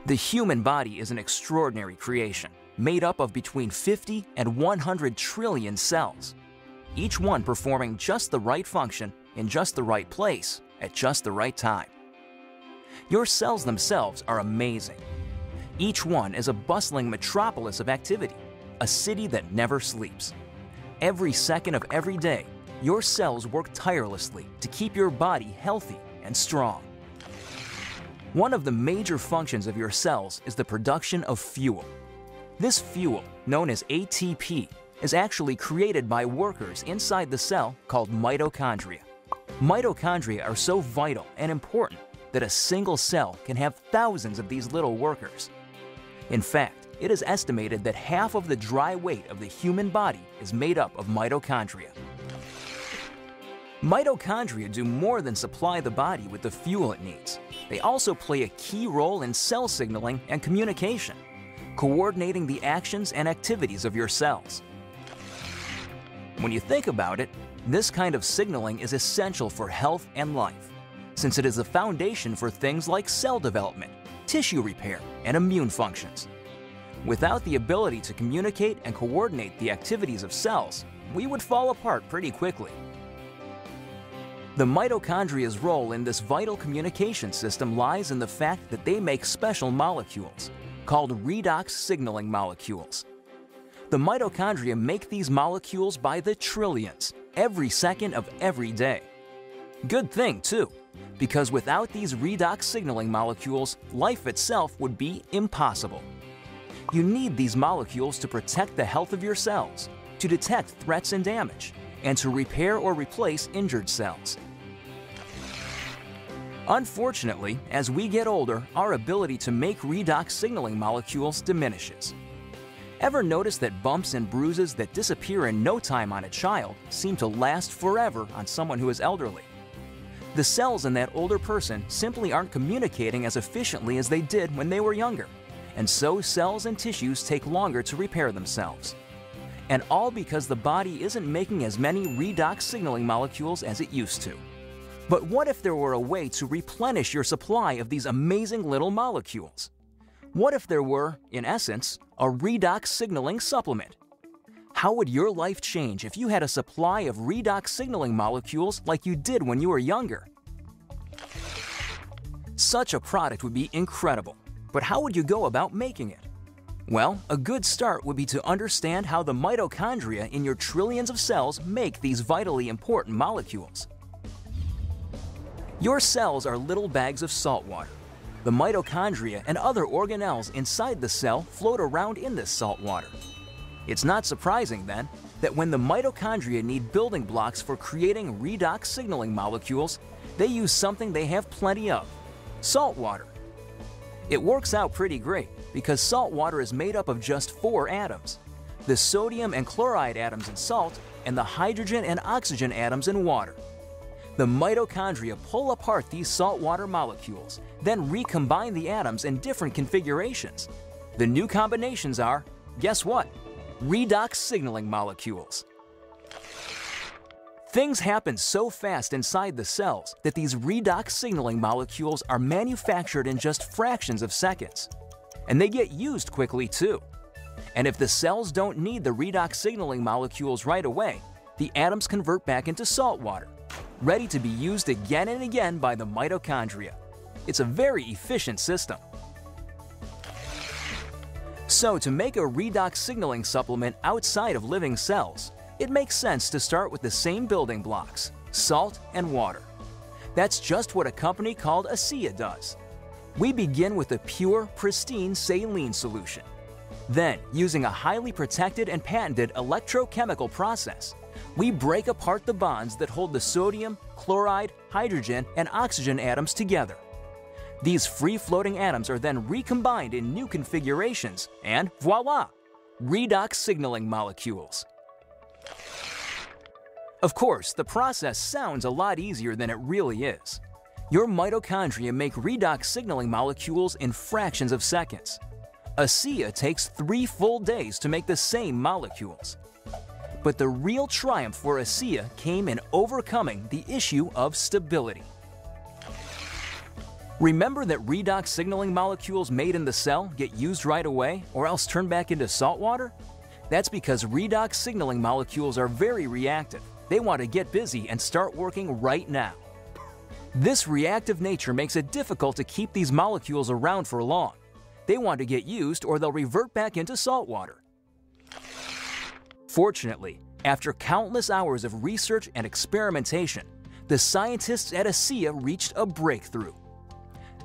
The human body is an extraordinary creation, made up of between 50 and 100 trillion cells, each one performing just the right function in just the right place at just the right time. Your cells themselves are amazing. Each one is a bustling metropolis of activity, a city that never sleeps. Every second of every day, your cells work tirelessly to keep your body healthy and strong. One of the major functions of your cells is the production of fuel. This fuel, known as ATP, is actually created by workers inside the cell called mitochondria. Mitochondria are so vital and important that a single cell can have thousands of these little workers. In fact, it is estimated that half of the dry weight of the human body is made up of mitochondria. Mitochondria do more than supply the body with the fuel it needs. They also play a key role in cell signaling and communication, coordinating the actions and activities of your cells. When you think about it, this kind of signaling is essential for health and life, since it is the foundation for things like cell development, tissue repair, and immune functions. Without the ability to communicate and coordinate the activities of cells, we would fall apart pretty quickly. The mitochondria's role in this vital communication system lies in the fact that they make special molecules, called redox signaling molecules. The mitochondria make these molecules by the trillions, every second of every day. Good thing, too, because without these redox signaling molecules, life itself would be impossible. You need these molecules to protect the health of your cells, to detect threats and damage, and to repair or replace injured cells. Unfortunately, as we get older, our ability to make redox signaling molecules diminishes. Ever notice that bumps and bruises that disappear in no time on a child seem to last forever on someone who is elderly? The cells in that older person simply aren't communicating as efficiently as they did when they were younger, and so cells and tissues take longer to repair themselves. And all because the body isn't making as many redox signaling molecules as it used to. But what if there were a way to replenish your supply of these amazing little molecules? What if there were, in essence, a redox signaling supplement? How would your life change if you had a supply of redox signaling molecules like you did when you were younger? Such a product would be incredible, but how would you go about making it? Well, a good start would be to understand how the mitochondria in your trillions of cells make these vitally important molecules. Your cells are little bags of salt water. The mitochondria and other organelles inside the cell float around in this salt water. It's not surprising, then, that when the mitochondria need building blocks for creating redox signaling molecules, they use something they have plenty of: salt water. It works out pretty great because salt water is made up of just 4 atoms: the sodium and chloride atoms in salt and the hydrogen and oxygen atoms in water. The mitochondria pull apart these saltwater molecules, then recombine the atoms in different configurations. The new combinations are, guess what? Redox signaling molecules. Things happen so fast inside the cells that these redox signaling molecules are manufactured in just fractions of seconds. And they get used quickly too. And if the cells don't need the redox signaling molecules right away, the atoms convert back into salt water, ready to be used again and again by the mitochondria. It's a very efficient system. So to make a redox signaling supplement outside of living cells, it makes sense to start with the same building blocks: salt and water. That's just what a company called ASEA does. We begin with a pure, pristine saline solution. Then, using a highly protected and patented electrochemical process, we break apart the bonds that hold the sodium, chloride, hydrogen, and oxygen atoms together. These free-floating atoms are then recombined in new configurations, and voila! Redox signaling molecules. Of course, the process sounds a lot easier than it really is. Your mitochondria make redox signaling molecules in fractions of seconds. ASEA takes 3 full days to make the same molecules. But the real triumph for ASEA came in overcoming the issue of stability. Remember that redox signaling molecules made in the cell get used right away or else turn back into salt water? That's because redox signaling molecules are very reactive. They want to get busy and start working right now. This reactive nature makes it difficult to keep these molecules around for long. They want to get used or they'll revert back into salt water. Fortunately, after countless hours of research and experimentation, the scientists at ASEA reached a breakthrough.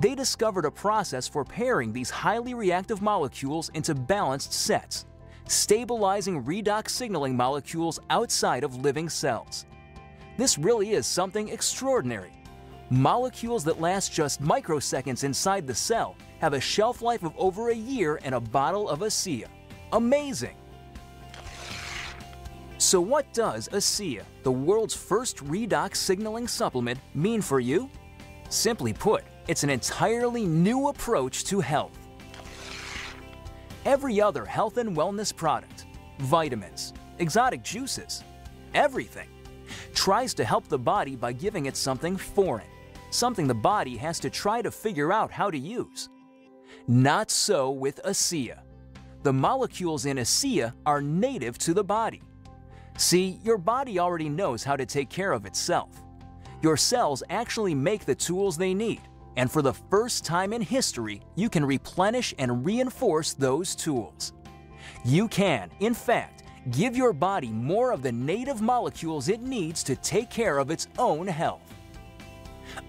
They discovered a process for pairing these highly reactive molecules into balanced sets, stabilizing redox signaling molecules outside of living cells. This really is something extraordinary. Molecules that last just microseconds inside the cell have a shelf life of over a year in a bottle of ASEA. Amazing! So what does ASEA, the world's first redox signaling supplement, mean for you? Simply put, it's an entirely new approach to health. Every other health and wellness product, vitamins, exotic juices, everything, tries to help the body by giving it something foreign, something the body has to try to figure out how to use. Not so with ASEA. The molecules in ASEA are native to the body. See, your body already knows how to take care of itself. Your cells actually make the tools they need, and for the first time in history, you can replenish and reinforce those tools. You can, in fact, give your body more of the native molecules it needs to take care of its own health.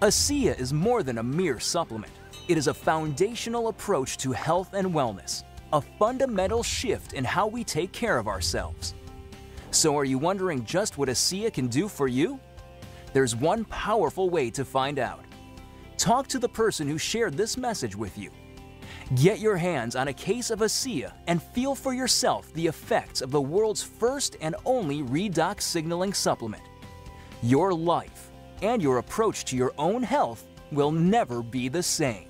ASEA is more than a mere supplement. It is a foundational approach to health and wellness, a fundamental shift in how we take care of ourselves. So are you wondering just what ASEA can do for you? There's one powerful way to find out. Talk to the person who shared this message with you. Get your hands on a case of ASEA and feel for yourself the effects of the world's first and only redox signaling supplement. Your life and your approach to your own health will never be the same.